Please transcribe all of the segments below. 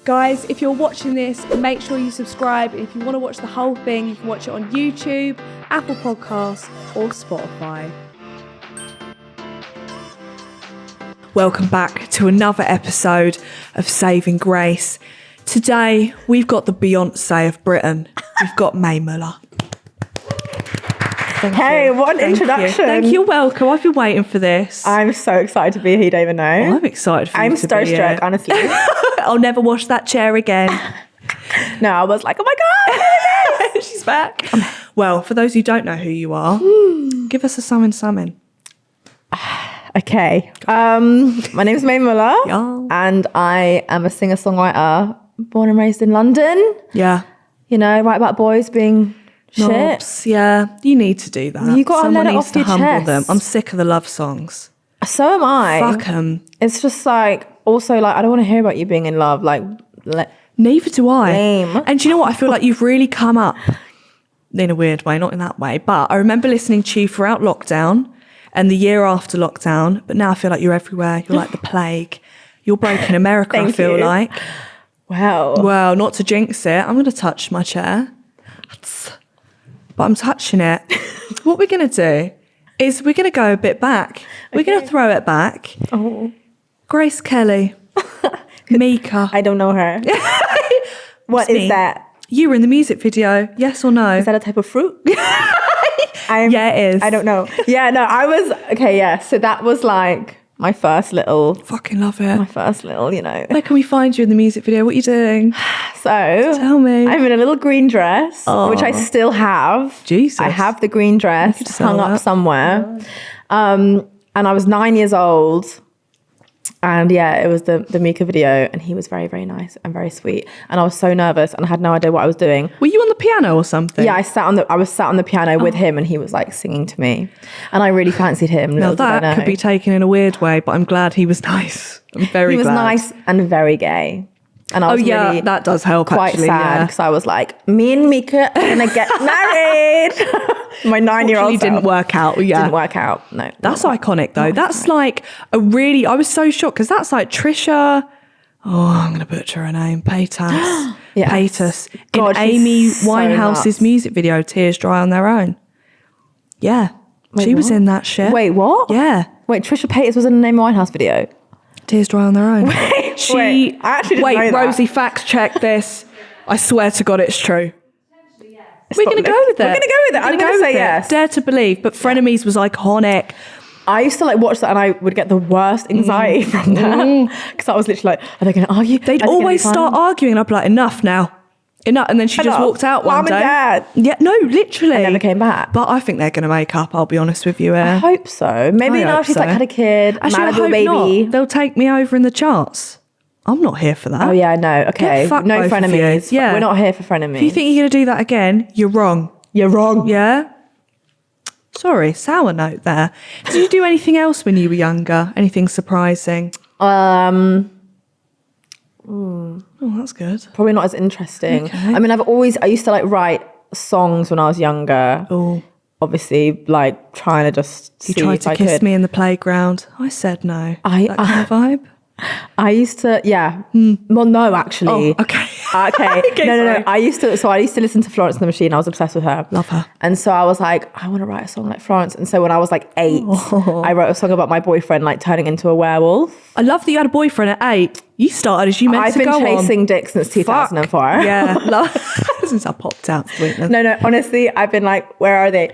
Guys, if you're watching this, make sure you subscribe. If you want to watch the whole thing, you can watch it on YouTube, Apple Podcasts, or Spotify. Welcome back to another episode of Saving Grace. Today, we've got the Beyonce of Britain. We've got Mae Muller. Hey, what an introduction. Thank you. You're welcome. I've been waiting for this. I'm so excited to be here, you don't even know. I'm excited for you to be here. I'm starstruck, honestly. I'll never wash that chair again. No, I was like, oh my God, she's back. Well, for those who don't know who you are, give us a summon. Okay. My name is Mae Muller, and I am a singer-songwriter born and raised in London. Yeah. You know, write about boys being Knobs, shit. Yeah, you need to do that. You got to let it needs off to your humble chest. them. I'm sick of the love songs. So am I. Fuck them. It's just like, also like, I don't want to hear about you being in love. Like, neither do I. Lame. And do you know what? I feel like you've really come up in a weird way, not in that way. But I remember listening to you throughout lockdown and the year after lockdown. But now I feel like you're everywhere. You're like the plague. You're breaking America, I feel like. Wow. Well, not to jinx it, I'm going to touch my chair. But I'm touching it. What we're going to do is we're going to go a bit back. We're going to throw it back. Oh. Grace Kelly. Mika. I don't know her. What is that? You were in the music video, yes or no? Is that a type of fruit? Yeah, it is. I don't know. Yeah, no, I was, okay, yeah. So that was like my first little, fucking love it. you know. Where can we find you in the music video? What are you doing? So tell me. I'm in a little green dress, which I still have. Jesus. I have the green dress hung up somewhere. And I was 9 years old. And yeah, it was the Mika video, and he was very, very nice and very sweet. And I was so nervous, and I had no idea what I was doing. Were you on the piano or something? Yeah, I was sat on the piano with him, and he was like singing to me, and I really fancied him. Now that could be taken in a weird way, but I'm glad he was nice. I'm very glad. He was nice and very gay. And I was really that does help. Quite actually, sad because I was like, me and Mika are gonna get married. My 9-year-old didn't work out. Yeah, didn't work out. No, that's iconic though. That's like a really. I was so shocked because that's like Trisha. Oh, I'm gonna butcher her name. Paytas. Yes. Paytas. God, in Amy so Winehouse's nuts. music video, "Tears Dry on Their Own." Yeah, she was in that shit. Wait, what? Yeah. Wait, Trisha Paytas was in an Amy Winehouse video. Tears Dry on Their Own. Wait, I actually didn't know that. Rosie, fact check this. I swear to God, it's true. We're going to go with it. We're going to go with it. I'm going to say yes. Dare to Believe, but Frenemies was iconic. I used to like watch that, and I would get the worst anxiety from that because I was literally like, "Are they going to argue?" They'd always start arguing, and I'd be like, "Enough now, enough." And then she just walked out one day. Mum and Dad. Yeah, no, literally. And never came back. But I think they're going to make up. I'll be honest with you. I hope so. Maybe now she's like had a kid, Actually, I Malibu hope baby. not. They'll take me over in the charts. I'm not here for that. Oh yeah, no. Okay, Get fucked, no both of frenemies. you. Yeah, we're not here for frenemies. If you think you're going to do that again, you're wrong. You're wrong. Yeah. Sorry, sour note there. Did you do anything else when you were younger? Anything surprising? Oh, that's good. probably not as interesting. Okay. I mean, I used to like write songs when I was younger. Oh, Obviously, like trying to just you see tried if to I kiss could. me in the playground. I said no. That kind of vibe. I used to, yeah. Well, no, actually. Oh, okay. Okay. Okay, no. sorry. I used to listen to Florence and the Machine. I was obsessed with her. Love her. And so I was like, I want to write a song like Florence. And so when I was like 8, I wrote a song about my boyfriend like turning into a werewolf. I love that you had a boyfriend at 8. You started as you meant I've to been go chasing on. dick since 2004. Yeah, since I popped out. Sweetness. No, honestly, I've been like, where are they?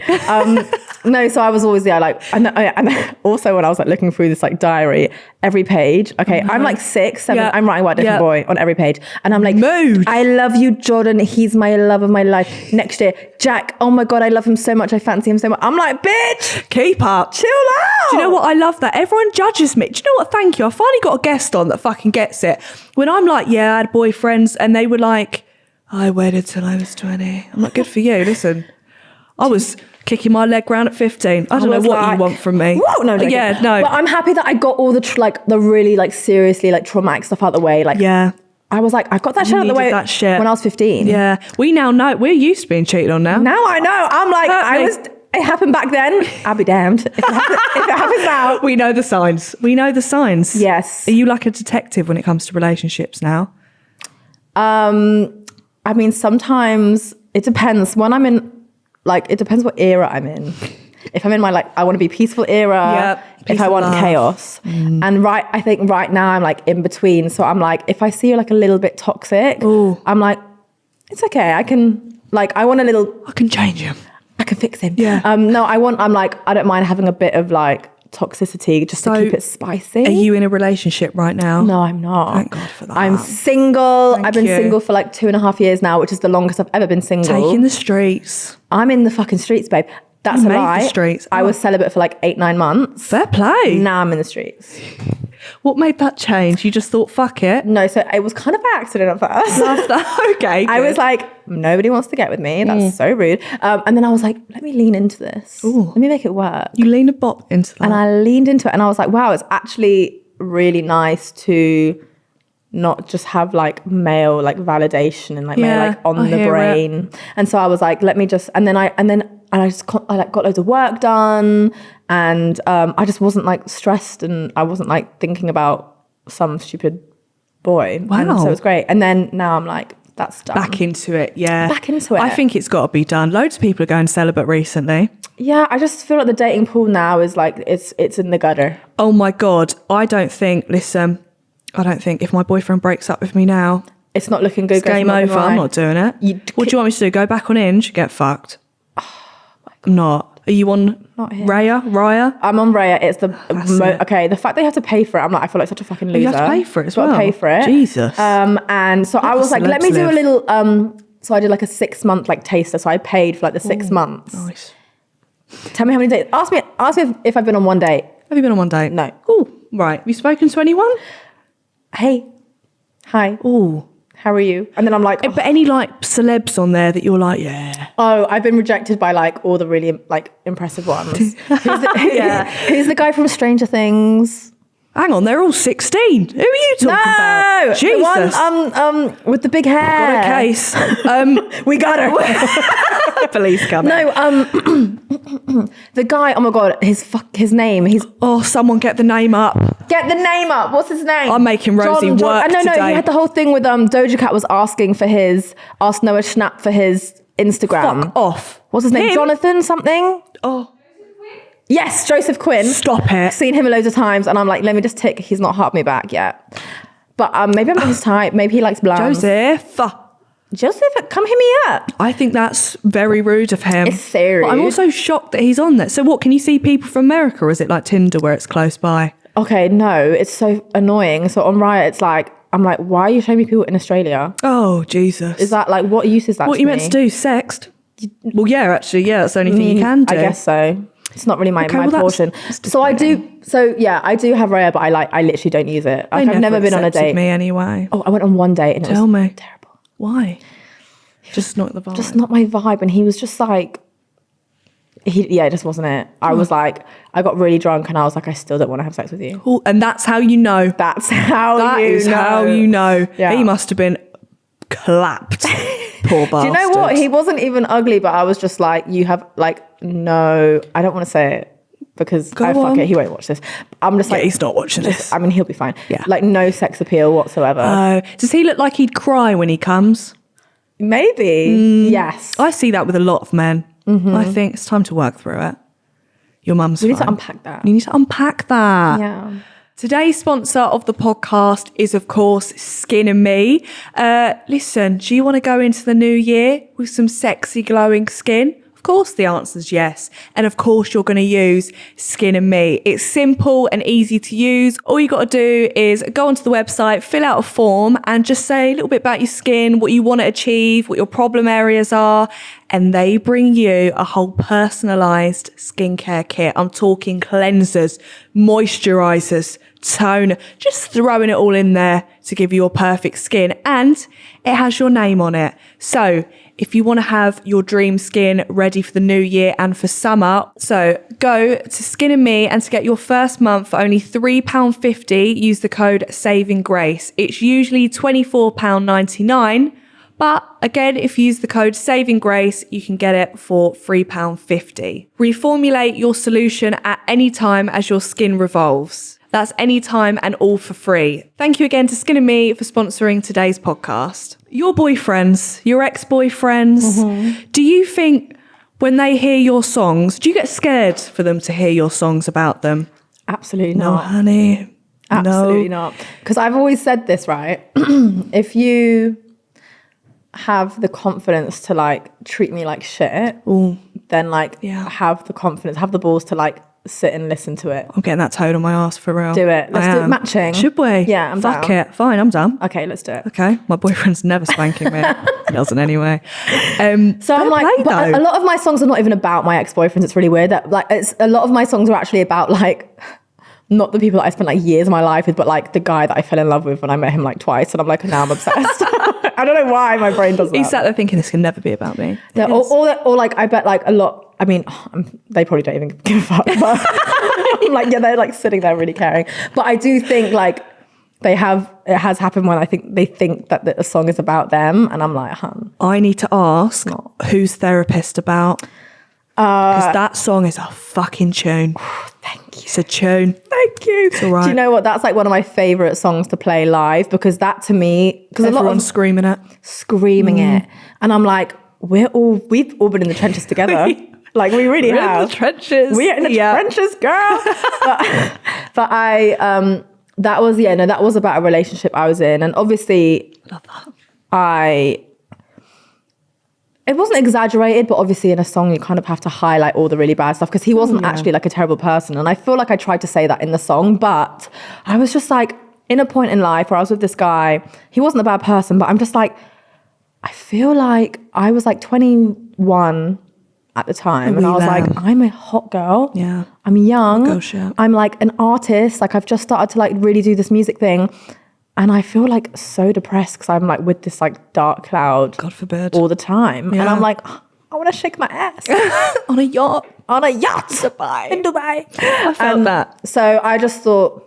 No, so I was always like, and also when I was like looking through this like diary, every page, okay, I'm like 6, 7, Yeah. I'm writing about a different boy on every page. And I'm like, Mood. I love you, Jordan. He's my love of my life. Next year, Jack, oh my God, I love him so much. I fancy him so much. I'm like, bitch, Keep up. chill out. Do you know what? I love that. Everyone judges me. Do you know what? Thank you. I finally got a guest on that fucking gets it. When I'm like, yeah, I had boyfriends, and they were like, I waited till I was 20. I'm like, good for you. Listen, I was kicking my leg round at 15. I don't know what you want from me. Whoa, no, yeah, no. But I'm happy that I got all the really like seriously like traumatic stuff out the way. Like, yeah. I was like, I got that shit out of the way that shit. when I was 15. Yeah. We now know. We're used to being cheated on now. Now I know. I'm like, it happened back then. I'll be damned if it happens now. We know the signs. We know the signs. Yes. Are you like a detective when it comes to relationships now? I mean, sometimes it depends. When I'm in, like, it depends what era I'm in. If I'm in my, like, I want to be peaceful era, if I want chaos. And I think right now I'm like in between. So I'm like, if I see you like a little bit toxic, I'm like, it's okay. I can, like, I want a little. I can change him. I can fix him. Yeah. I'm like, I don't mind having a bit of like toxicity just to keep it spicy. Are you in a relationship right now? No, I'm not. Thank God for that. I'm single. I've been single for like 2.5 years now, which is the longest I've ever been single. Taking the streets. I'm in the fucking streets, babe. That's a lie. The streets. I was celibate for like 8-9 months. Fair play. Now I'm in the streets. What made that change? You just thought, fuck it? No, so it was kind of by accident at first. Love that. Okay. I was like, nobody wants to get with me. That's so rude. And then I was like, let me lean into this. Let me make it work. You leaned a bot into that. And I leaned into it and I was like, wow, it's actually really nice to not just have like male like validation and like male like on the brain. And so I was like, let me just, and I got loads of work done, and I just wasn't like stressed, and I wasn't like thinking about some stupid boy. Wow. And so it was great. And then now I'm like, that's done. Back into it, yeah. Back into it. I think it's got to be done. Loads of people are going celibate recently. Yeah, I just feel like the dating pool now is like, it's in the gutter. Oh my God. I don't think if my boyfriend breaks up with me now, it's not looking good. It's game over. I'm not doing it. What do you want me to do? Go back on Inge? Get fucked. I'm not. Are you on Raya? I'm on Raya. It's the okay. The fact they have to pay for it, I'm like, I feel like such a fucking loser. You have to pay for it as well. Got to pay for it. Jesus. And so I was like, let me do a little. So I did like a 6-month like taster. So I paid for like the 6 months. Nice. Tell me how many dates. Ask me if I've been on one date. Have you been on one date? No. Oh, right. Have you spoken to anyone? Hey, hi. Oh. How are you? And then I'm like, but any like celebs on there that you're like, yeah. Oh, I've been rejected by like all the really like impressive ones. Who's the guy from Stranger Things? Hang on, they're all 16. Who are you talking about? Jesus. The one with the big hair. Got a case. We got her. Police coming. No, the guy, oh my God, his name. Someone get the name up. Get the name up. What's his name? I'm making Rosie work No, today. he had the whole thing with Doja Cat was asking for asked Noah Schnapp for his Instagram. Fuck off. What's his name? Jonathan something? Oh. Yes, Joseph Quinn. Stop it. Seen him loads of times and I'm like, let me just tick. He's not harped me back yet. But maybe I'm not his type. Maybe he likes blondes. Joseph, come hit me up. I think that's very rude of him. It's so rude. But I'm also shocked that he's on there. So what, can you see people from America, or is it like Tinder where it's close by? Okay, no, it's so annoying. So on Riot, it's like, I'm like, why are you showing me people in Australia? Oh, Jesus. Is that like, what use is that? What are you meant to do? Sext? Well, yeah, actually, yeah, that's the only thing you can do. I guess so. It's not really my portion. So I do have Raya, but I literally don't use it. Like, I've never been on a date. Me anyway. Oh, I went on one date and it was terrible. Why? Just not the vibe. Just not my vibe. And he was just like, it just wasn't it. I was like, I got really drunk and I was like, I still don't want to have sex with you. Ooh, and that's how you know. That's how that you is know. how you know. Yeah. He must have been clapped. Poor bastard. Do you know what? He wasn't even ugly, but I was just like, you have like, no, I don't want to say it because fuck it, he won't watch this. I'm just like, he's not watching this. I mean, he'll be fine. Yeah. Like no sex appeal whatsoever. Does he look like he'd cry when he comes? Maybe. Yes. I see that with a lot of men. Mm-hmm. I think it's time to work through it. Your mum's fine. You need to unpack that. You need to unpack that. Yeah. Today's sponsor of the podcast is, of course, Skin and Me. Listen, do you want to go into the new year with some sexy, glowing skin? Of course, the answer is yes. And of course, you're going to use Skin and Me. It's simple and easy to use. All you got to do is go onto the website, fill out a form, and just say a little bit about your skin, what you want to achieve, what your problem areas are. And they bring you a whole personalized skincare kit. I'm talking cleansers, moisturizers, toner, just throwing it all in there to give you your perfect skin. And it has your name on it. So if you want to have your dream skin ready for the new year and for summer, so go to Skin and Me, and to get your first month for only £3.50, use the code SAVINGGRACE. It's usually £24.99. But again, if you use the code SAVINGGRACE, you can get it for £3.50. Reformulate your solution at any time as your skin revolves. That's anytime and all for free. Thank you again to Skin and Me for sponsoring today's podcast. Your boyfriends, your ex-boyfriends, do you think when they hear your songs, do you get scared for them to hear your songs about them? Absolutely No, not. honey. Absolutely No. not. Because I've always said this, right? If you have the confidence to like treat me like shit, then like have the confidence, have the balls to like sit and listen to it. I'm getting that toad on my ass for real. Do it. Let's do it matching. Should we? Yeah, I'm Fuck down. it. Fine, I'm done. Okay, let's do it. Okay, my boyfriend's never spanking me. He doesn't anyway. So I'm like, but a lot of my songs are not even about my ex-boyfriends. It's really weird. That like, it's a lot of my songs are actually about like, not the people that I spent like years of my life with, but like the guy that I fell in love with when I met him like twice, and I'm like, now I'm obsessed. I don't know why my brain does that. He sat there thinking this can never be about me. Yeah, or like I bet like a lot. I mean, they probably don't even give a fuck. But I'm like, yeah, they're like sitting there really caring. But I do think like it has happened when I think they think that the song is about them, and I'm like, hun. I need to ask who's therapist about, because that song is a fucking tune. Thank you. It's a tune. Thank you. It's all right. Do you know what? That's like one of my favorite songs to play live, because that to me, because a lot of Everyone's screaming it. and I'm like, we've all been in the trenches together. Like we really have. In the trenches. We're in the trenches, girl. but I that was about a relationship I was in, and obviously Love that. It wasn't exaggerated, but obviously in a song you kind of have to highlight all the really bad stuff, because he wasn't actually like a terrible person, and I feel like I tried to say that in the song, but I was just like in a point in life where I was with this guy. He wasn't a bad person, but I'm just like, I feel like I was like 21 at the time, and I was like, I'm a hot girl. Yeah. I'm young. Girl shit. I'm like an artist. Like I've just started to like really do this music thing. And I feel like so depressed because I'm like with this like dark cloud. God forbid. All the time. Yeah. And I'm like, I want to shake my ass. On a yacht. On a yacht. Dubai. In Dubai. I felt that. So I just thought,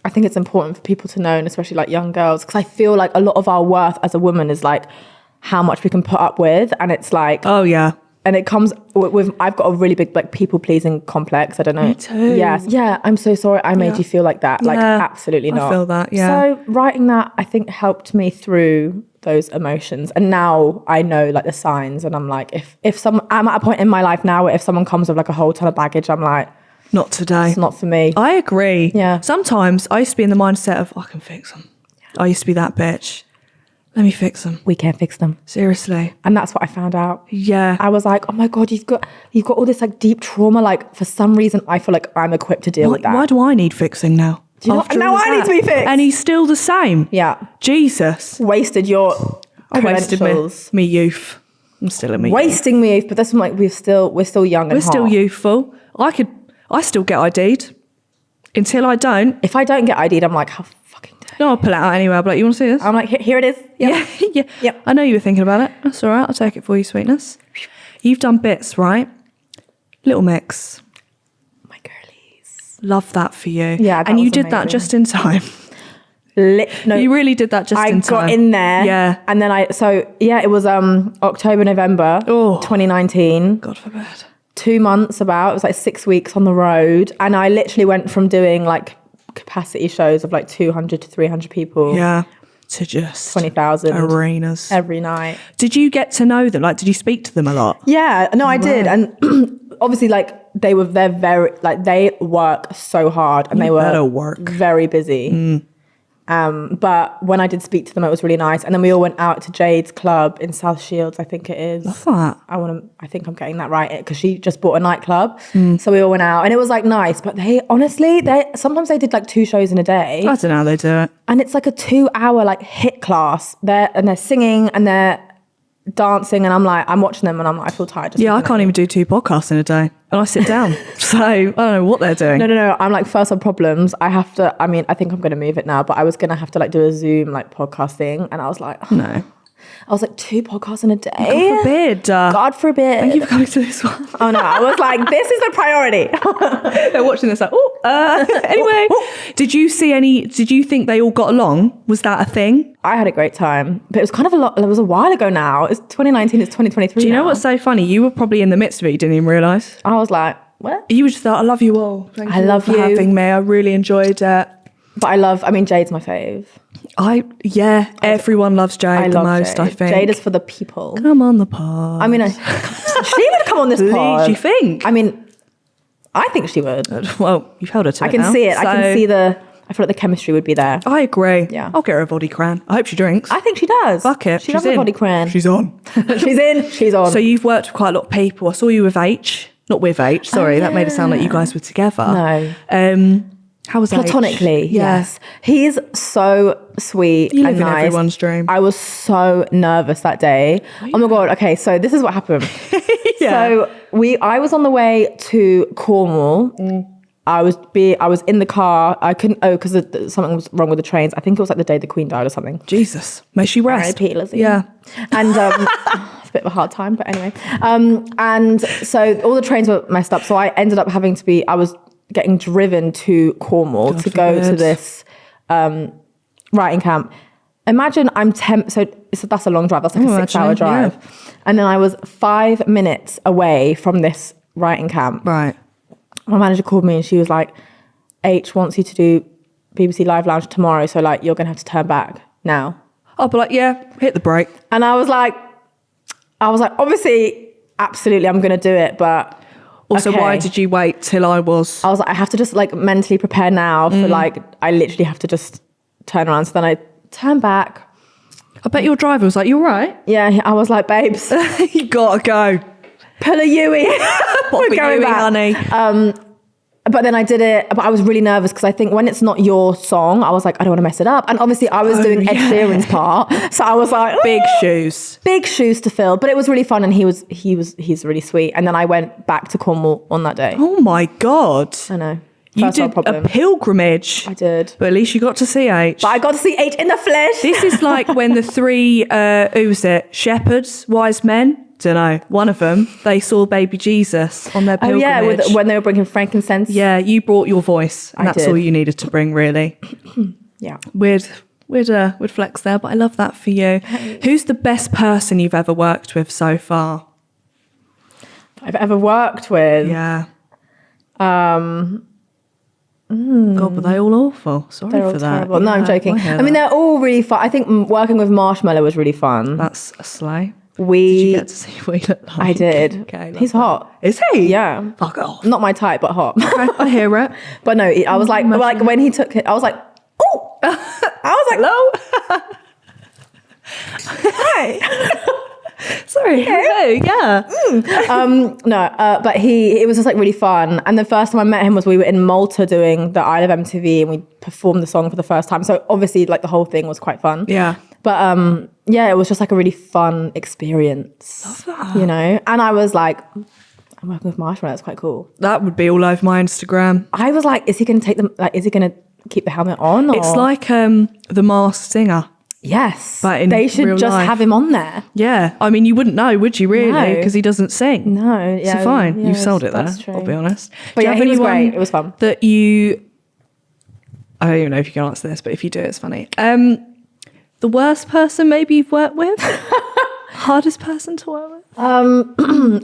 I think it's important for people to know, and especially like young girls, because I feel like a lot of our worth as a woman is like how much we can put up with. And it's like, Oh, yeah. and it comes with I've got a really big like people pleasing complex. I don't know. Me too. Yes. Yeah. I'm so sorry I made you feel like that. Like absolutely not. I feel that. Yeah. So writing that I think helped me through those emotions, and now I know like the signs, and I'm like, if I'm at a point in my life now where if someone comes with like a whole ton of baggage, I'm like, Not today. it's not for me. I agree. Yeah. Sometimes I used to be in the mindset of, I can fix them. I used to be that bitch. Let me fix them. We can't fix them. Seriously. And that's what I found out. Yeah. I was like, oh my God, you've got all this like deep trauma. Like for some reason, I feel like I'm equipped to deal with that. Why do I need fixing now? Do you know, After now all of I need that? to be fixed. And he's still the same. Yeah. Jesus. Wasted your I wasted credentials. me youth. I'm still in me. Wasting me, but this one, like we're still young and We're still hot. youthful. I still get ID'd. Until I don't. If I don't get ID'd, I'm like, how fucking dare. No, I'll pull it out anyway. I'll be like, you want to see this? I'm like, here it is. Yep. Yeah. Yep. I know you were thinking about it. That's all right. I'll take it for you, sweetness. You've done bits, right? Little Mix. My girlies. Love that for you. Yeah, that and you was did that amazing. just in time. No, You really did that just I in time. got in there. Yeah. And then it was October, November 2019. God forbid. 2 months about. It was like 6 weeks on the road. And I literally went from doing like capacity shows of like 200 to 300 people. Yeah. To just 20,000 arenas every night. Did you get to know them? Like, did you speak to them a lot? Yeah, no, I did. And obviously like they work so hard, and they better were work. very busy. But when I did speak to them, it was really nice. And then we all went out to Jade's club in South Shields, I think it is. Love that. I think I'm getting that right, because she just bought a nightclub. So we all went out, and it was like nice. But sometimes they did like 2 shows in a day. I don't know how they do it. And it's like a 2-hour like hit class. They're singing and they're dancing, and I'm watching them, and I'm like, I feel tired. Just Yeah, I looking can't at even do 2 podcasts in a day. And I sit down. So I don't know what they're doing. No. I'm like, first world problems. I think I'm going to move it now, but I was going to have to like do a Zoom like podcast thing. And I was like, No. I was like, 2 podcasts in a day? God forbid. God forbid. Thank you for coming to this one. Oh no, I was like, this is the priority. They're watching this like, anyway. Did you think they all got along? Was that a thing? I had a great time, but it was kind of it was a while ago now. It's 2019, it's 2023 Do you know now. what's so funny? You were probably in the midst of it, you didn't even realise. I was like, what? You were just like, I love you all. Thank I you love for you. having me. I really enjoyed it. But I mean, Jade's my fave. Everyone loves Jade the most, Jade. I think. Jade is for the people. Come on the pod. I mean, she would come on this pod. Do you think? I mean, I think she would. Well, you've held her to I it can now, see it. so I can see I feel like the chemistry would be there. I agree. Yeah. I'll get her a body cran. I hope she drinks. I think she does. Fuck it. She loves a body cran. She's on. She's in. She's on. So you've worked with quite a lot of people. I saw you with H. Not with H. Sorry, that made it sound like you guys were together. No. How was Platonically, H? yes. He's so sweet You and live in nice. everyone's dream. I was so nervous that day. Oh my God. Okay, so this is what happened. So I was on the way to Cornwall. I was in the car. I couldn't because something was wrong with the trains. I think it was like the day the Queen died or something. Jesus. May she rest. R.I.P. Lizzie. Yeah. And it's a bit of a hard time, but anyway. And so all the trains were messed up. So I ended up I was getting driven to Cornwall to go to this writing camp. Imagine I'm so that's a long drive. That's like a 6-hour drive. Yeah. And then I was 5 minutes away from this writing camp. Right. My manager called me and she was like, H wants you to do BBC Live Lounge tomorrow. So like, you're going to have to turn back now. I'll be like, yeah, hit the brake. And I was like, obviously, absolutely, I'm going to do it. But also, okay. why did you wait till I was like, I have to just like mentally prepare now for like, I literally have to just turn around. So then I turn back. I bet your driver was like, you all right? Yeah, I was like, babes. You gotta go. Pull a Yui. We're going back, honey. But then I did it, but I was really nervous because I think when it's not your song, I was like, I don't want to mess it up. And obviously I was doing Ed Sheeran's part. So I was like, big shoes. Big shoes to fill. But it was really fun and he's really sweet. And then I went back to Cornwall on that day. Oh my God. I know. You did a pilgrimage. I did. But at least you got to see H. But I got to see H in the flesh. This is like when the three, who was it? Shepherds, wise men? Don't know. One of them, they saw baby Jesus on their pilgrimage. Oh yeah, when they were bringing frankincense. Yeah, you brought your voice, and that's all you needed to bring, really. Yeah. Weird flex there, but I love that for you. Who's the best person you've ever worked with so far? I've ever worked with? Yeah. God, were they all awful? Sorry They're all for that. Terrible. No, I'm joking. I mean, they're all really fun. I think working with Marshmallow was really fun. That's a slay. Did We you get to see what he looked like? I did. Okay, he's hot. Is he? Yeah. Fuck off. Not my type, but hot. Okay, I hear it. But no, I was like when he took it, I was like, oh. I was like, hello. hi. Sorry. Hello. Yeah. But it was just like really fun. And the first time I met him was we were in Malta doing the Isle of MTV and we performed the song for the first time. So obviously like the whole thing was quite fun. Yeah. But yeah, it was just like a really fun experience. Love that. You know? And I was like, I'm working with Marshmallow, that's quite cool. That would be all over my Instagram. I was like, is he gonna is he gonna keep the helmet on? Or? It's like The Masked Singer. Yes. But they should just life. have him on there. Yeah. I mean, you wouldn't know, would you really? No. Because he doesn't sing. No. Yeah. So fine. Yeah, You've sold it there. that's true. I'll be honest. But yeah, he was great. It was fun. That you... I don't even know if you can answer this, but if you do, it's funny. The worst person maybe you've worked with? Hardest person to work with?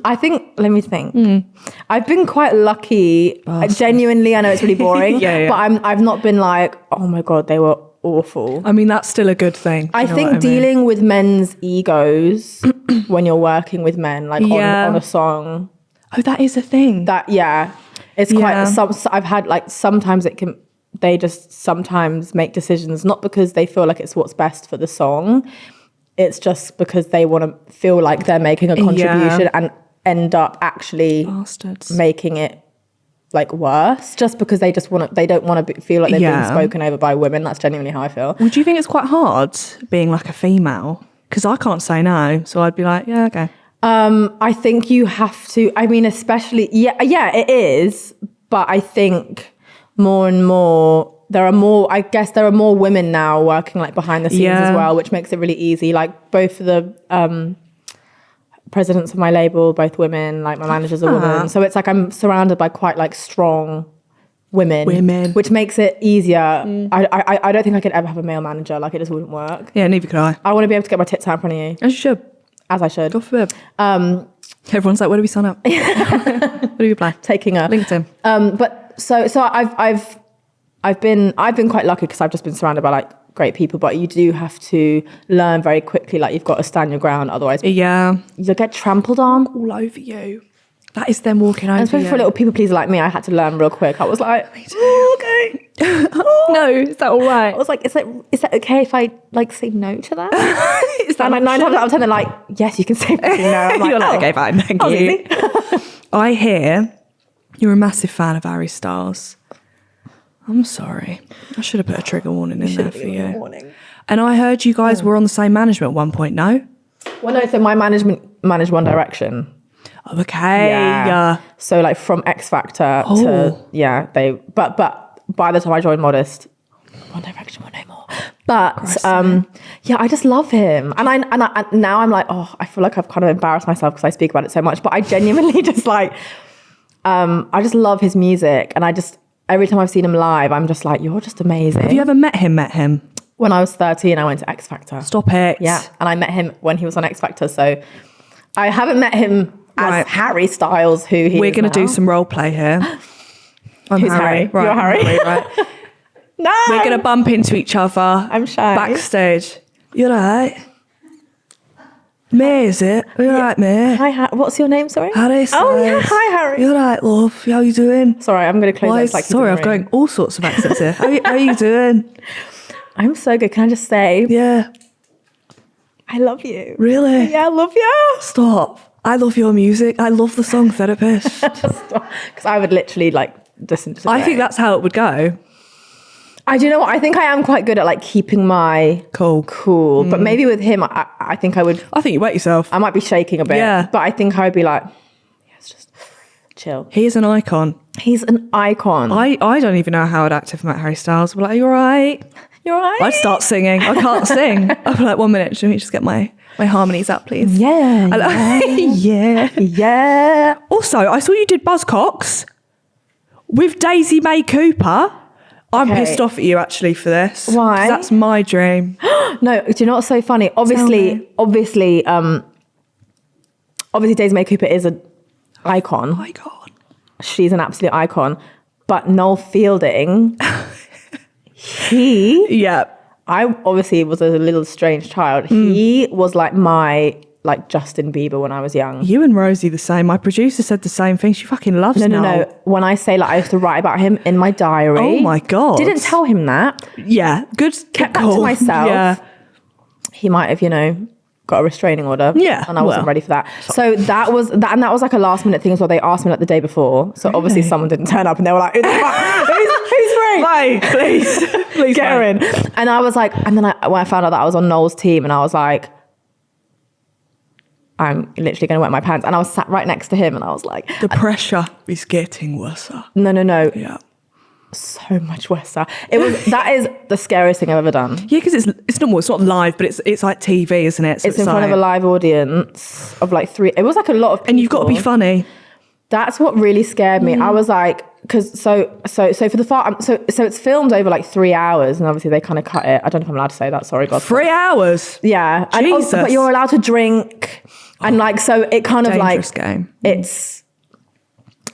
I think, let me think. I've been quite lucky. Genuinely, I know it's really boring. Yeah. But I've not been like, oh my God, they were awful. I mean, that's still a good thing. I think dealing with men's egos when you're working with men, like on a song. Oh, that is a thing. It's quite, I've had like, sometimes they just sometimes make decisions, not because they feel like it's what's best for the song. It's just because they want to feel like they're making a contribution and end up actually making it like worse, just because they don't want to feel like they're being spoken over by women. That's genuinely how I feel. Would you think it's quite hard being like a female? Because I can't say no, so I'd be like, yeah, okay. I think you have to. I mean, especially it is, but I think more and more there are more women now working like behind the scenes as well, which makes it really easy. Like both of the presidents of my label, both women, like my manager's a woman. So it's like I'm surrounded by quite like strong women. Which makes it easier. I don't think I could ever have a male manager. Like it just wouldn't work. Yeah, neither could I. I want to be able to get my tits out in front of you. As you should. As I should. God forbid. Everyone's like, where do we sign up? What do we apply? Taking a LinkedIn. But so I've been quite lucky because I've just been surrounded by like great people, but you do have to learn very quickly. Like you've got to stand your ground, otherwise you'll get trampled on all over you. That is them walking over. And especially for a little people pleaser like me, I had to learn real quick. I was like, oh, okay. No, is that all right? I was like, is that okay if I like say no to that? Is that and like 9 times out of 10 they're like, yes, you can say no. I'm like, you're like, okay, fine, thank you. I hear you're a massive fan of Harry Styles. I'm sorry. I should have put a trigger warning in there for you. And I heard you guys were on the same management at one point, no? Well, no, so my management managed One Direction. Okay. Yeah. So like from X Factor to but by the time I joined Modest, One Direction were no more. But I just love him. And I now I'm like, I feel like I've kind of embarrassed myself because I speak about it so much. But I genuinely just like I just love his music, and every time I've seen him live, I'm just like, you're just amazing. Have you ever met him? When I was 13, I went to X Factor. Stop it. Yeah. And I met him when he was on X Factor. So I haven't met him as Harry Styles, who he We're is going to now. do some role play here. I'm Who's Harry? Right, You're Harry. Right. No. We're going to bump into each other. I'm shy. Backstage. You're right. Mae, is it? You're right, Mae. Hi, what's your name, sorry? Harry Styles. Oh, yeah. Hi, Harry. You're right, love. How you doing? Sorry, I'm going to close this. Sorry, I'm going all sorts of accents here. How are you doing? I'm so good. Can I just say? Yeah. I love you. Really? Yeah, I love you. Stop. I love your music. I love the song Therapist. Because I would literally like listen to I think that's how it would go. Do you know what? I think I am quite good at like keeping my cool. But maybe with him, I think I would. I think you wet yourself. I might be shaking a bit. Yeah. But I think I would be like, yes, just chill. He is an icon. He's an icon. I don't even know how I'd act if I met Harry Styles. I'd be like, you're right. You're right. I'd start singing. I can't sing. I'd be like, 1 minute. Should we just get my harmonies up, please? Yeah. Yeah. Also, I saw you did Buzzcocks with Daisy Mae Cooper. I'm pissed off at you actually for this. Why? 'Cause that's my dream. No, do you know what's so funny? Obviously, Daisy Mae Cooper is an icon. Icon. She's an absolute icon. But Noel Fielding, I obviously was a little strange child. He was like my Justin Bieber when I was young. You and Rosie the same. My producer said the same thing. She fucking loves Noel. No. When I say I used to write about him in my diary. Oh my God. Didn't tell him that. Yeah. Good. Kept that to myself. Yeah. He might have, got a restraining order. Yeah. And I wasn't ready for that. So that was like a last minute thing as well. They asked me the day before. So obviously someone didn't turn up and they were like, who's free? Bye, please get her in. And I was like, and then when I found out that I was on Noel's team, and I was like, I'm literally going to wet my pants. And I was sat right next to him and I was like, the pressure is getting worse. No. Yeah. So much worse. That is the scariest thing I've ever done. Yeah, because it's not live, but it's like TV, isn't it? So it's in front of a live audience of like 3. It was like a lot of people. And you've got to be funny. That's what really scared me. I was like, because so for the farm, so it's filmed over like 3 hours, and obviously they kind of cut it. I don't know if I'm allowed to say that. Sorry, God. 3 hours. Yeah, Jesus. But you're allowed to drink, and like so it kind of dangerous like game. It's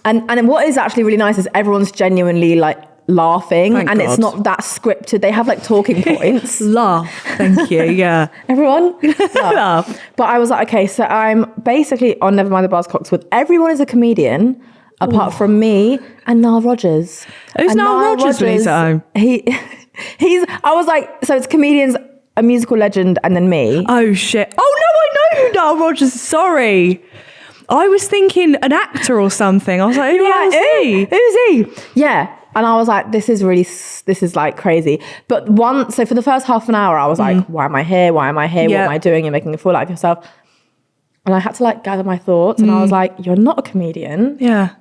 and what is actually really nice is everyone's genuinely like laughing. Thank and God. It's not that scripted. They have like talking points. Laugh. Thank you. Yeah. Everyone laugh. But I was like, okay, so I'm basically on Nevermind the Buzzcocks with everyone is a comedian apart from me and Nile Rodgers. Who's Nile Rodgers when he's at home? I was like, so it's comedians, a musical legend, and then me. Oh shit. Oh no, I know who Nile Rodgers is. Sorry. I was thinking an actor or something. I was like, who's he? Yeah. And I was like, this is like crazy. But so for the first half an hour, I was like, why am I here? Why am I here? Yeah. What am I doing? You're making a fool out of yourself. And I had to like gather my thoughts. And I was like, you're not a comedian. Yeah.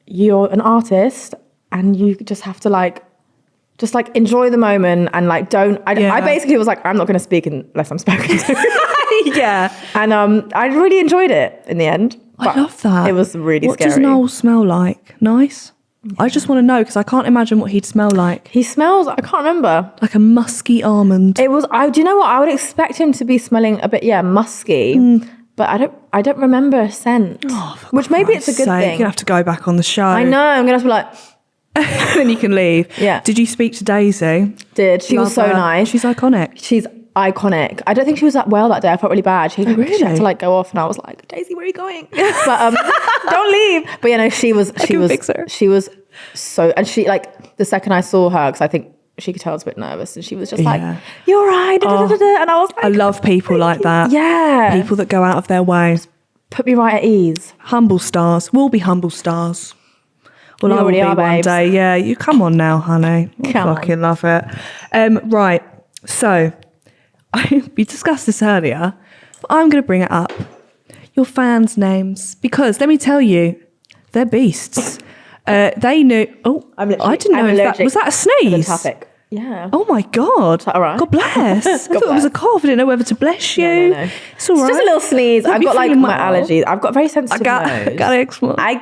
You're an artist. And you just have to just enjoy the moment and I basically was like, I'm not going to speak unless I'm spoken to. Yeah. And I really enjoyed it in the end. I love that. It was really what scary. What does Noel smell like? Nice? Yeah. I just want to know because I can't imagine what he'd smell like. He smells, I can't remember. Like a musky almond. It was, do you know what? I would expect him to be smelling a bit, musky. but I don't remember a scent. Which maybe it's a good thing. You're gonna have to go back on the show. I know. I'm gonna have to be like. Then you can leave. Yeah. Did you speak to Daisy? She was so nice. She's iconic. She's iconic. I don't think she was that well that day. I felt really bad. She had to like go off, and I was like, Daisy, where are you going? But don't leave. But you know, she was so, and she like the second I saw her, because I think she could tell I was a bit nervous, and she was just like, "You're right," and I was like, I love people like that. Yeah, people that go out of their way. Put me right at ease. Humble stars. We'll be humble stars. Well, we I will already be are, one babes. day. Yeah, you come on now, honey. Fucking love it. Right. So, we discussed this earlier, but I'm going to bring it up. Your fans' names, because let me tell you, they're beasts. They knew. Oh, I didn't know if that was that a sneeze. Topic. Yeah. Oh my God. Is that all right? God bless. I thought it was a cough. I didn't know whether to bless you. No. It's all right. Just a little sneeze. I've got like my allergies. I've got very sensitive nose. I got eczema. I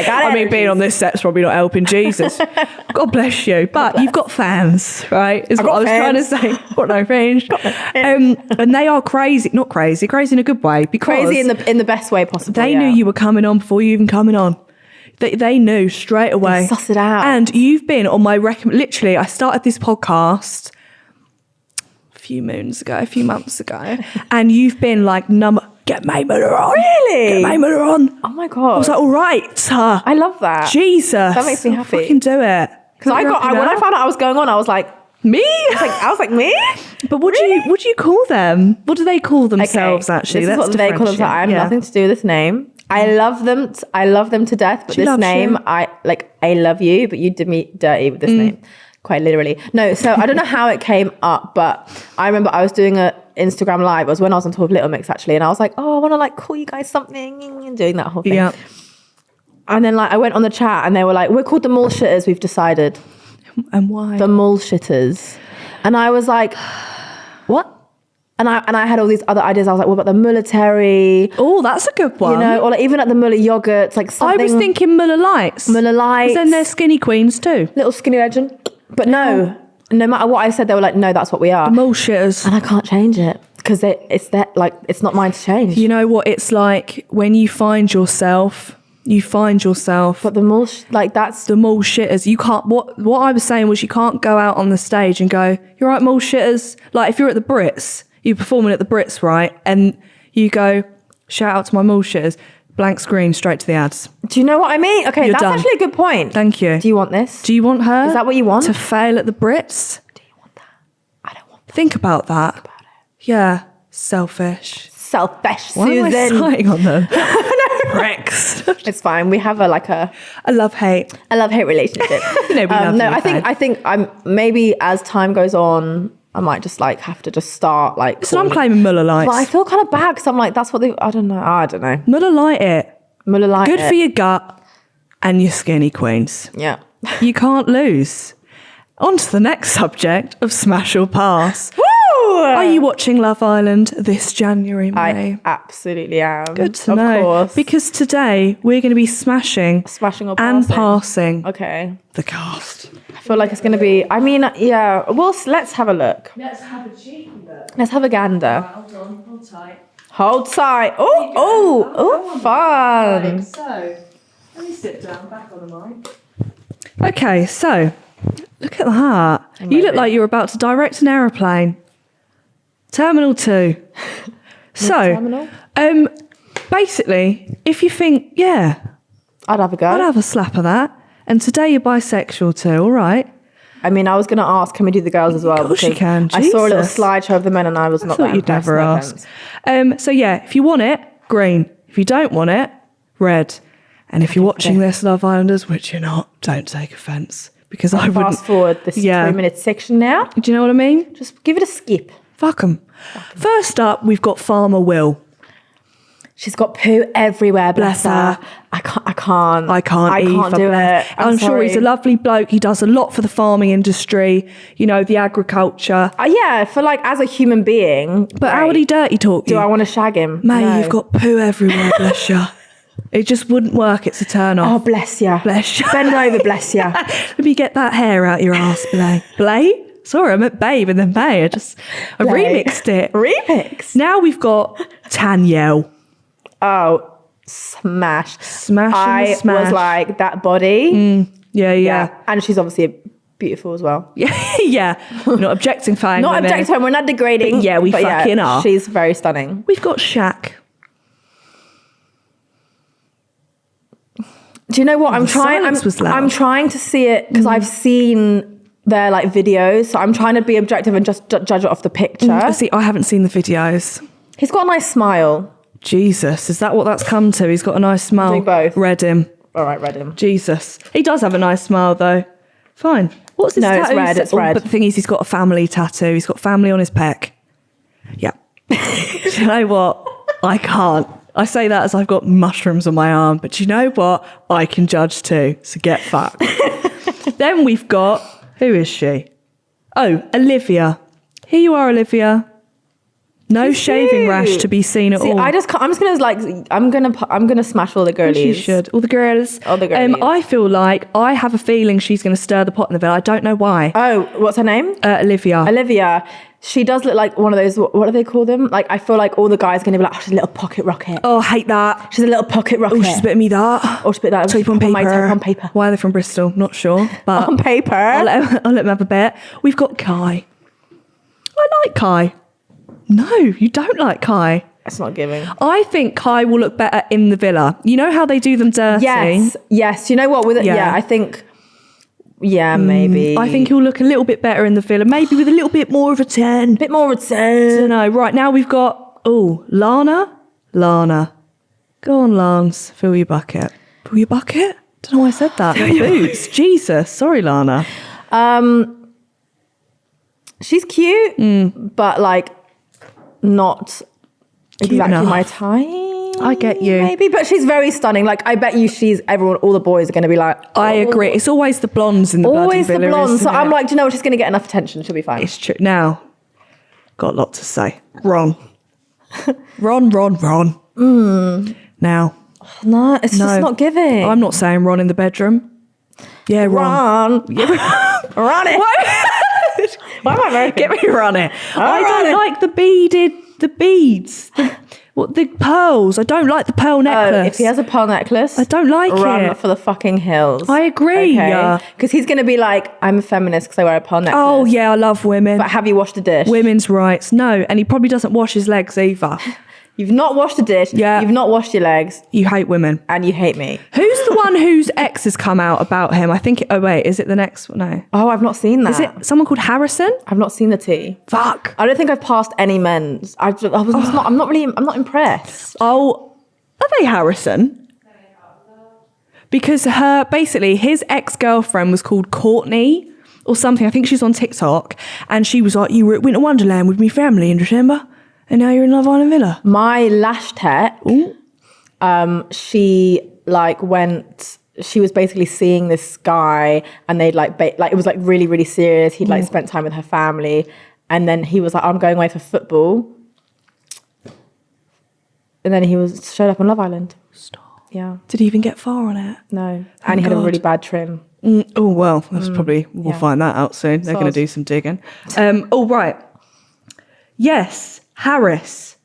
got I mean, being on this set's probably not helping Jesus. God bless you. But you've got fans, right? Is what I was trying to say. Got no fans. And they are crazy. Not crazy. Crazy in a good way. Because crazy in the best way possible. They knew you were coming on before you even coming on. They knew straight away. They suss it out. And you've been on my literally, I started this podcast a few months ago. And you've been like, get Mae Muller on. Really? Get Mae Muller on. Oh my God. I was like, all right. I love that. Jesus. That makes me happy. Fucking do it. Because when I found out I was going on, I was like, me? I was like, me? But what do you call them? What do they call themselves actually? This is what they call themselves. I have nothing to do with this name. I love them. I love them to death. But this name, I love you, but you did me dirty with this name. Quite literally. No, so I don't know how it came up, but I remember I was doing a Instagram live. It was when I was on tour with Little Mix actually, and I was like, oh, I want to like call you guys something, and doing that whole thing. Yeah. And then like I went on the chat, and they were like, we're called the Mullshitters. We've decided. And why? The Mullshitters. And I was like, what? And I had all these other ideas. I was like, what about the military? Oh, that's a good one. You know, or like even like the Muller yogurts, like something. I was thinking Muller Lights. Muller Lights. Then they're skinny queens too. Little skinny legend. But no matter what I said, they were like, no, that's what we are. The Mullshitters. And I can't change it because it's not mine to change. You know what it's like when you find yourself. But that's the Mullshitters. You can't. What I was saying was you can't go out on the stage and go, you're right, Mullshitters. Like if you're at the Brits, you're performing at the Brits, right? And you go, shout out to my Mullshitters. Blank screen, straight to the ads. Do you know what I mean? Okay, that's done. actually a good point. Thank you. Do you want this? Do you want her? Is that what you want? To fail at the Brits? Do you want that? I don't want that. Think about that. Think about it. Yeah. Selfish, Susan. Why am I sighing on them? Pricks. It's fine. We have a love-hate relationship. I think I'm maybe as time goes on, I might just like have to just start like. So I'm claiming Muller Lights. But I feel kind of bad because I'm like, that's what they. I don't know. Muller Light it. Good it. for your gut and your skinny queens. Yeah. You can't lose. On to the next subject of Smash or Pass. Woo! Are you watching Love Island this January, May? I absolutely am. Good to know. Of course. Because today we're going to be smashing or and passing. Okay. The cast. I feel like it's going to be. I mean, yeah. Well, let's have a look. Let's have a cheeky look. Let's have a gander. Hold on. Hold tight. Hold tight. Oh, fun. Right, so let me sit down. Back on the mic. Okay, so look at that. You look like you're about to direct an aeroplane. Terminal 2. So, basically, if you think, yeah, I'd have a go. I'd have a slap of that. And today you're bisexual too, all right? I mean, I was going to ask, can we do the girls as well? Of course you can. I saw a little slideshow of the men and I was not that impressed. I thought you'd never ask. So yeah, if you want it, green. If you don't want it, red. And if you're watching this, Love Islanders, which you're not, don't take offence. Because I wouldn't. Fast forward this 3-minute section now. Do you know what I mean? Just give it a skip. Fuck them. First up, we've got Farmer Will. She's got poo everywhere, bless her. I can't do it. I'm sure he's a lovely bloke. He does a lot for the farming industry, you know, the agriculture. Yeah, for like as a human being. But how would he dirty talk you? Do I want to shag him? Mate, you've got poo everywhere, bless you. It just wouldn't work. It's a turn off. Oh, bless you. Bless you. Bend over, bless you. Let me get that hair out your ass, Blay. Blay? Sorry, I meant babe and then May. I remixed it. Remix. Now we've got Tanyel. Oh, smash. Smash. Was like, that body. Yeah. And she's obviously beautiful as well. Yeah. We're not objectifying Not women. objectifying, we're not degrading. But yeah, we fucking are. She's very stunning. We've got Shaq. Do you know what? I'm trying to see it because I've seen their like videos. So I'm trying to be objective and just judge it off the picture. See, I haven't seen the videos. He's got a nice smile. Jesus, is that what that's come to? He's got a nice smile. Do both. Read him. All right, read him. Jesus. He does have a nice smile though. Fine. What's his tattoo? It's red. But the thing is, he's got a family tattoo. He's got family on his pec. Yeah. Do you know what? I can't. I say that as I've got mushrooms on my arm, but you know what? I can judge too, so get fucked. Then we've got, who is she? Oh, Olivia. Here you are, Olivia. No She's shaving cute. rash to be seen at all. I'm gonna smash all the girlies. You should. All the girls. All the girlies. I feel like I have a feeling she's going to stir the pot in the villa. I don't know why. Oh, what's her name? Olivia. Olivia. She does look like one of those, what do they call them? Like, I feel like all the guys are going to be like, oh, she's a little pocket rocket. Oh, I hate that. She's a little pocket rocket. Oh, she's a bit of me that. Oh, she's a bit that. Type on paper. On paper. Why are they from Bristol? Not sure. But on paper. I'll let them have a bet. We've got Kai. I like Kai. No, you don't like Kai. It's not giving. I think Kai will look better in the villa. You know how they do them dirty? Yes. You know what? With it, yeah, I think... Yeah, maybe. I think he'll look a little bit better in the villa. Maybe with a little bit more of a 10. Bit more of a 10. I don't know. Right, now we've got... Oh, Lana. Go on, Lance. Fill your bucket. Fill your bucket? Don't know why I said that. Boots. Jesus. Sorry, Lana. She's cute, but like not Cute exactly enough. my type. I get you. Maybe, but she's very stunning. Like, I bet you all the boys are going to be like... I agree. It's always the blondes in the bloody Always the villa, blondes. So isn't I'm it? like, do you know what? She's going to get enough attention. She'll be fine. It's true. Now, got a lot to say. Ron. Ron. Now. No, it's just not giving. I'm not saying Ron in the bedroom. Yeah, Ron. Run it. Why am I American? Get me Ron it. I Ron don't it. like the beads. The pearls. I don't like the pearl necklace. If he has a pearl necklace, I don't like run it. for the fucking hills. I agree. Because he's going to be like, I'm a feminist because I wear a pearl necklace. Oh, yeah, I love women. But have you washed the dish? Women's rights. No, and he probably doesn't wash his legs either. You've not washed the dish. Yeah. You've not washed your legs. You hate women. And you hate me. Who's the one whose ex has come out about him? I think. Oh wait, is it the next one? No. Oh, I've not seen that. Is it someone called Harrison? I've not seen the tea. Fuck. I don't think I've passed any men's. I'm not impressed. Oh, are they Harrison? Because his ex-girlfriend was called Courtney or something. I think she's on TikTok, and she was like, "You were at Winter Wonderland with me family in December, and now you're in Love Island Villa." My lash tech, she was basically seeing this guy, and they'd it was like really, really serious. He'd like spent time with her family, and then he was like, "I'm going away for football," and then he showed up on Love Island. Stop. Yeah. Did he even get far on it? No. And he had a God. really bad trim. Oh well, that's probably we'll find that out soon. They're going to do some digging. Oh right. Yes, Harris.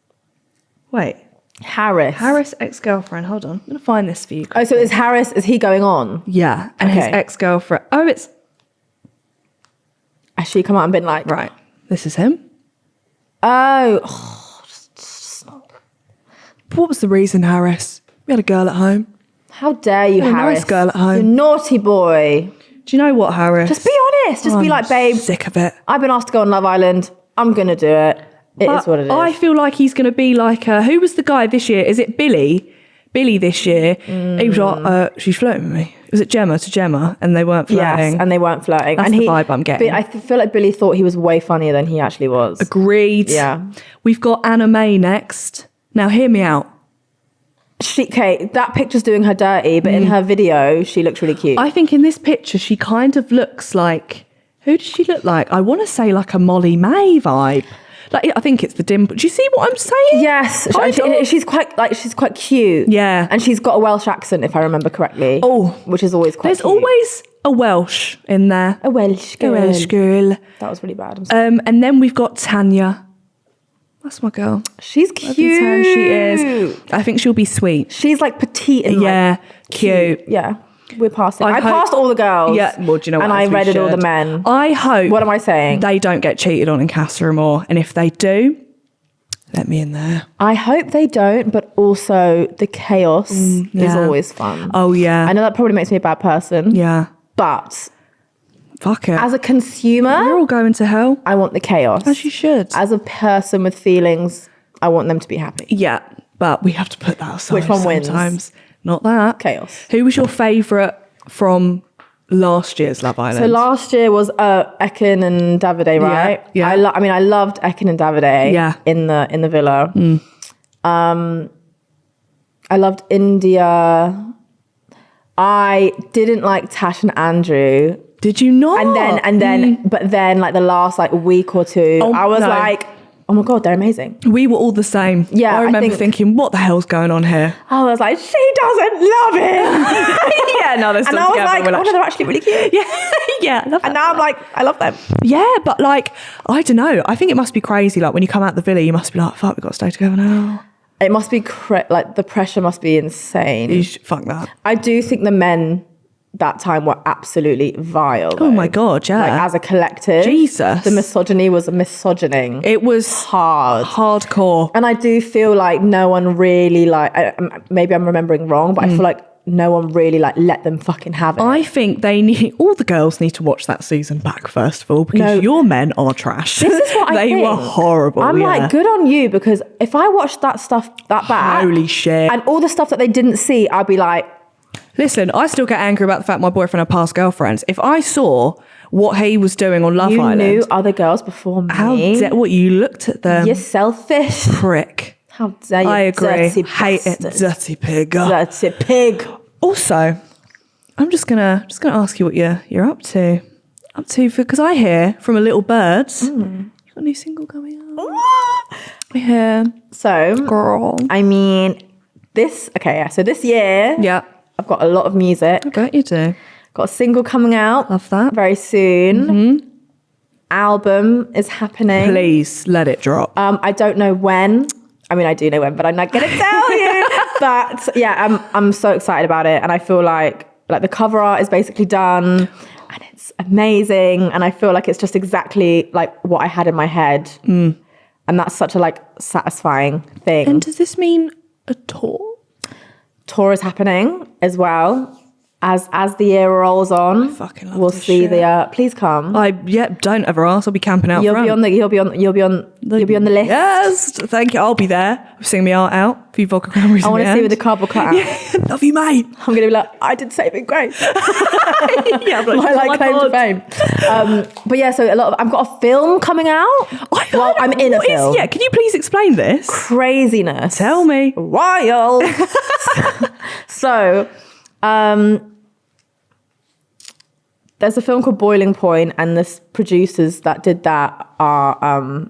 Wait. Harris ex-girlfriend. Hold on. I'm going to find this for you. Oh, so is Harris, is he going on? Yeah, and his ex-girlfriend. Oh, it's... Has she come out and been like... Right, this is him. Oh, just stop. What was the reason, Harris? We had a girl at home. How dare you, What a Harris? nice girl at home. You naughty boy. Do you know what, Harris? Just be honest. Just be I'm like, babe, sick of it. I've been asked to go on Love Island. I'm going to do it. It is what it is. I feel like he's going to be like... who was the guy this year? Is it Billy? Billy this year. He was like, she's flirting with me. Was it Gemma to Gemma? And they weren't flirting. Yes, and they weren't flirting. That's the vibe I'm getting. I feel like Billy thought he was way funnier than he actually was. Agreed. Yeah. We've got Anna Mae next. Now, hear me out. That picture's doing her dirty, but in her video, she looks really cute. I think in this picture, she kind of looks like... Who does she look like? I want to say like a Molly May vibe. Like, I think it's the dimple. Do you see what I'm saying? Yes, she's quite cute. Yeah. And she's got a Welsh accent, if I remember correctly. Oh. Which is always quite There's cute. always a Welsh in there. A Welsh A girl. Welsh girl. That was really bad. I'm sorry. And then we've got Tanya. That's my girl. She's cute. She is. I think she'll be sweet. She's like petite and Yeah, cute. Yeah. We're past it. I I hope- passed all the girls. Yeah, well, do you know what? And I As we read all the should. men. I hope. What am I saying? They don't get cheated on in Casa Amor. And if they do, let me in there. I hope they don't, but also the chaos is yeah. always fun. Oh, yeah. I know that probably makes me a bad person. Yeah. But Fuck it. as a consumer, We're all going to hell. I want the chaos. As you should. As a person with feelings, I want them to be happy. Yeah, but we have to put that aside. Which one wins? Sometimes. Not that. Chaos. Who was your favourite from last year's Love Island? So last year was Ekin and Davide, right? yeah. I mean, I loved Ekin and Davide. Yeah. In the villa. I loved India. I didn't like Tash and Andrew. Did you not? And then, but then, like the last like week or two, Oh, I was no. like, oh my god, they're amazing. We were all the same. Yeah, I I remember think- thinking, what the hell's going on here? I was like, she doesn't love him. Yeah, no, they're still And I was together. like, We're oh no, they're actually really cute. yeah, yeah. I love And that. now I'm like, I love them. Yeah, but like, I don't know. I think it must be crazy. Like when you come out the villa, you must be like, fuck, we've got to stay together now. It must be like the pressure must be insane. Fuck that. I do think the men that time were absolutely vile. Oh though. my God, yeah. Like as a collective, Jesus. the misogyny was misogyning. It was hard. hardcore. And I do feel like no one really maybe I'm remembering wrong, but I feel like no one really like let them fucking have it. I think all the girls need to watch that season back first of all, because No. your men are trash. This is what I They think. were horrible. I'm yeah. like, good on you, because if I watched that stuff that back, Holy shit. and all the stuff that they didn't see, I'd be like, Listen, I still get angry about the fact my boyfriend had past girlfriends. If I saw what he was doing on Love you Island, knew other girls before me. what you looked at them, You're selfish. prick. How dare you? I agree. Dirty Hate it, bastard. dirty pig. Dirty pig. Also, I'm just gonna ask you what you're up to. Because I hear from a little birds, you got a new single coming out. I hear, So, girl. I mean, so this year, Yeah, I've got a lot of music. I bet you do. Got a single coming out. Love that. Very soon. Album is happening. Please let it drop. I don't know when. I mean, I do know when, but I'm not going to tell you. But yeah, I'm so excited about it. And I feel like the cover art is basically done and it's amazing. And I feel like it's just exactly like what I had in my head. And that's such a satisfying thing. And does this mean a tour? Tour is happening as well. As the year rolls on, fucking love we'll this see shit. please come. Don't ever ask. I'll be camping out You'll front. be on the list. Yes, thank you. I'll be there. Sing me art out. A few vodka cranberries. I want to see with the cardboard cutout. Yeah, love you, mate. I'm going to be like, I did Saving Grace. Yeah, I'm My claim to fame. But yeah, so I've got a film coming out. I'm in a film. Yeah, can you please explain this? Craziness. Tell me. Wild. So, there's a film called Boiling Point, and the producers that did that are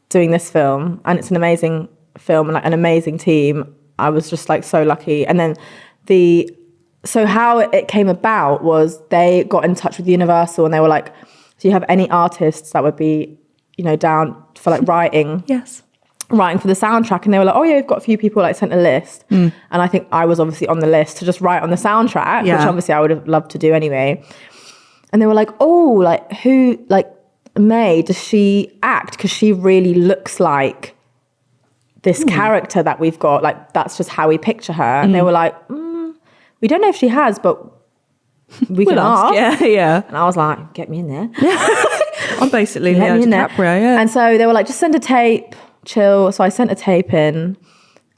doing this film, and it's an amazing film and an amazing team. I was just so lucky. And then so how it came about was they got in touch with Universal, and they were like, do you have any artists that would be, down for writing? Yes. Writing for the soundtrack, and they were like, oh yeah, we've got a few people sent a list, and I think I was obviously on the list to just write on the soundtrack, which obviously I would have loved to do anyway. And they were like, oh, who, Mae, does she act? Because she really looks like this character that we've got, that's just how we picture her. And they were like, we don't know if she has, but we can ask. Yeah. And I was like, get me in there. I'm basically Let Leo me in there. DiCaprio, yeah. And so they were like, just send a tape, chill. So I sent a tape in,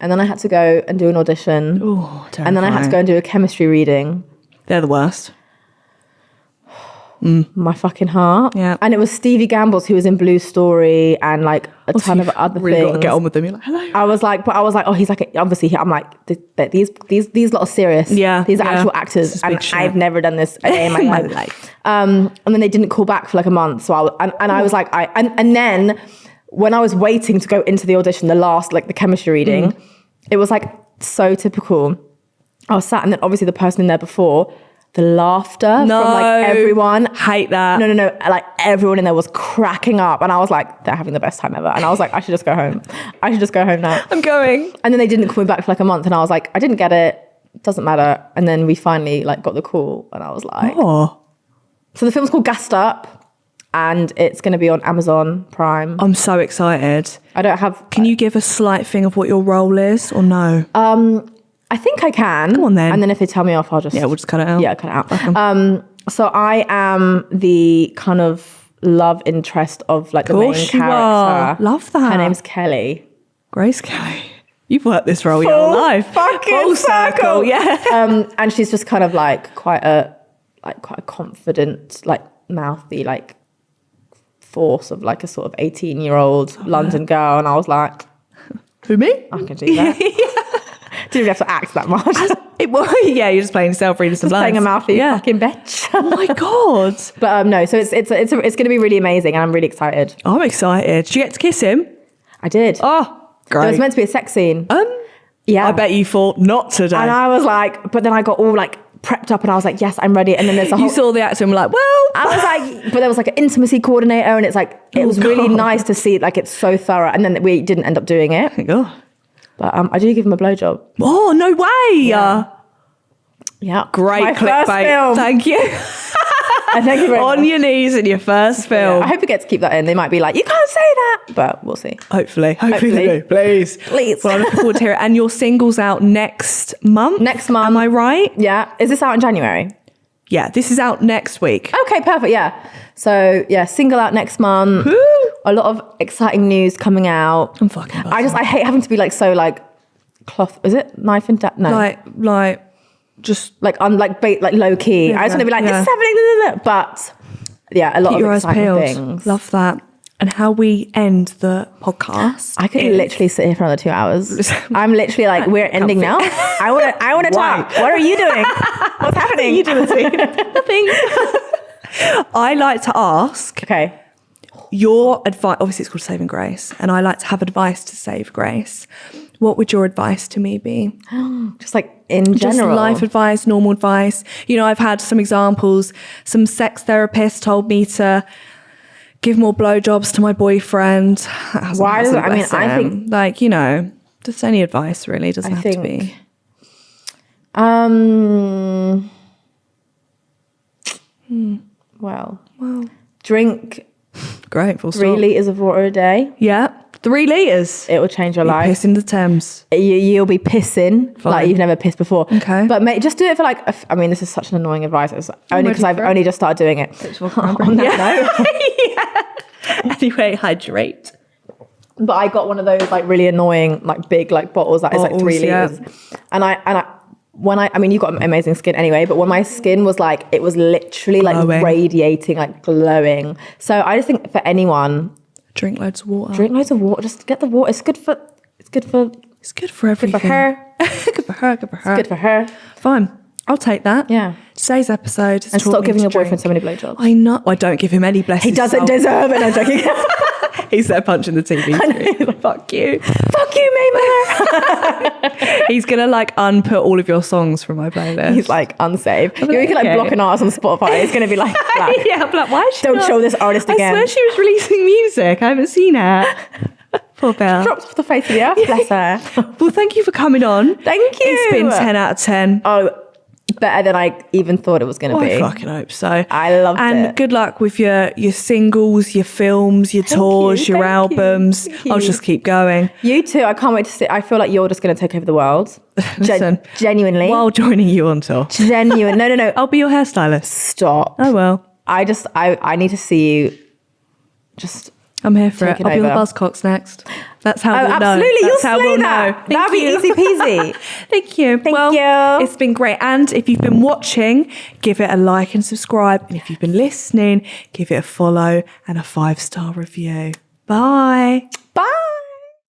and then I had to go and do an audition. Oh, And then I had to go and do a chemistry reading. They're the worst. My fucking heart. Yeah. And it was Stevie Gambles, who was in Blue Story, and a ton of other really things. got to get on with them. You're like, hello. I was like, oh, he's obviously, I'm like, these lot are serious. Yeah, These are yeah. actual This actors, is and big shit. I've never done this a day in my life. And then they didn't call back for a month. So I was like, and then when I was waiting to go into the audition, the last, the chemistry reading, it was so typical. I was sat, and then obviously the person in there before the laughter from like everyone. Hate that. No. Like everyone in there was cracking up. And I was like, they're having the best time ever. And I was like, I should just go home. I should just go home now. I'm going. And then they didn't call me back for like a month. And I was like, I didn't get it. Doesn't matter. And then we finally like got the call. And I was like, Oh, so the film's called Gassed Up. And it's going to be on Amazon Prime. I'm so excited. I don't have... Can you give a slight thing of what your role is or no? I think I can. Come on then. And then if they tell me off, I'll just... Yeah, we'll just cut it out. Yeah, cut it out. So I am the kind of love interest of like the main character. Are. Love that. Her name's Kelly. Grace Kelly. You've worked this role your whole life. Fucking circle. Yeah. And she's just kind of like quite a confident, like mouthy, like force of like a sort of 18-year-old London girl. And I was like, who, me? I can do that. Didn't really have to act that much. Yeah, you're just playing yourself, reading some just lines. playing a mouthy fucking bitch. Oh my God. But no, so it's going to be really amazing, and I'm really excited. I'm excited. Did you get to kiss him? I did. Oh, great. There was meant to be a sex scene. Yeah. I bet you thought not today. And I was like, but then I got all like prepped up and I was like, yes, I'm ready. And then there's a whole... You saw the actor and were like, well... I was like, but there was like an intimacy coordinator and it's like, it was really nice to see, like it's so thorough. And then we didn't end up doing it. Thank God. But I do give him a blowjob. Oh, no way. Yeah. Great My clickbait. first film. Thank you. Thank you very On much. your knees in your first film. Yeah, I hope we get to keep that in. They might be like, you can't say that, but we'll see. Hopefully they do. Please. Well, I'm looking forward to hear it. And your single's out next month? Next month. Am I right? Yeah. Is this out in January? Yeah, this is out next week. Okay, perfect. Yeah. So yeah, single out next month. Woo. A lot of exciting news coming out. I'm fucking buzzing. I hate having to be like so like cloth. Is it knife and no? Like just like low key. I just want to be like, this is happening. But yeah, a lot keep of your eyes exciting peeled. things. Love that. And how we end the podcast. I could literally sit here for another 2 hours. I'm literally like, we're ending now. I want to talk. What are you doing? What's happening? You doing nothing. I like to ask. Okay. Your advice, obviously it's called Saving Grace, and I like to have advice to save grace. What would your advice to me be? Just like in general. Just life advice, normal advice. You know, I've had some examples. Some sex therapists told me to give more blowjobs to my boyfriend. Why does it? I mean, I think like, you know, just any advice really doesn't have to be. Well, drink Great, full 3 stop. litres of water a day. Yeah, 3 litres. It will change your life. Piss in the Thames. You'll be pissing like you've never pissed before. Okay. But mate, just do it for like, I mean, this is such an annoying advice. It's only because I've only just started doing it. On that note. Anyway, hydrate. But I got one of those like really annoying, like big like bottles that is like 3 litres. And you've got amazing skin anyway, but when my skin was like, it was literally like glowing. radiating, like glowing. So I just think for anyone, Drink loads of water. drink loads of water. Just get the water. It's good for everything. Good for her. Good for her. Good for her. Fine. I'll take that. Yeah. Today's episode is And stop giving your boyfriend drink. so many blowjobs. I know. I don't give him any blessings. He doesn't deserve it. I'm joking. He's there punching the TV screen. Fuck you. Fuck you, Mae Muller. He's going to like unput all of your songs from my playlist. He's like unsave. like, You can like okay. block an artist on Spotify. It's going to be like, black. Yeah, I'm like, why is she Don't not- show this artist again. I swear she was releasing music. I haven't seen her. Poor Belle. Dropped off the face of the earth. Bless her. Well, thank you for coming on. Thank you. It's been 10 out of 10. Oh, better than I even thought it was going to be. I fucking hope so. I loved and it. good luck with your singles, your films, your tours, your thank you, albums. thank you. I'll just keep going. You too. I can't wait to see. I feel like you're just going to take over the world. Listen, Genuinely. while joining you on tour. Genuine. No. I'll be your hairstylist. Stop. Oh, well. I need to see you. Just. I'm here for it. Take it I'll be on the over. Buzzcocks next. That's how Oh, we'll know. absolutely. That's You'll how slay we'll that. know. That'll be easy peasy. Thank you. Thank well, you. It's been great. And if you've been watching, give it a like and subscribe. And if you've been listening, give it a follow and a 5-star review. Bye. Bye.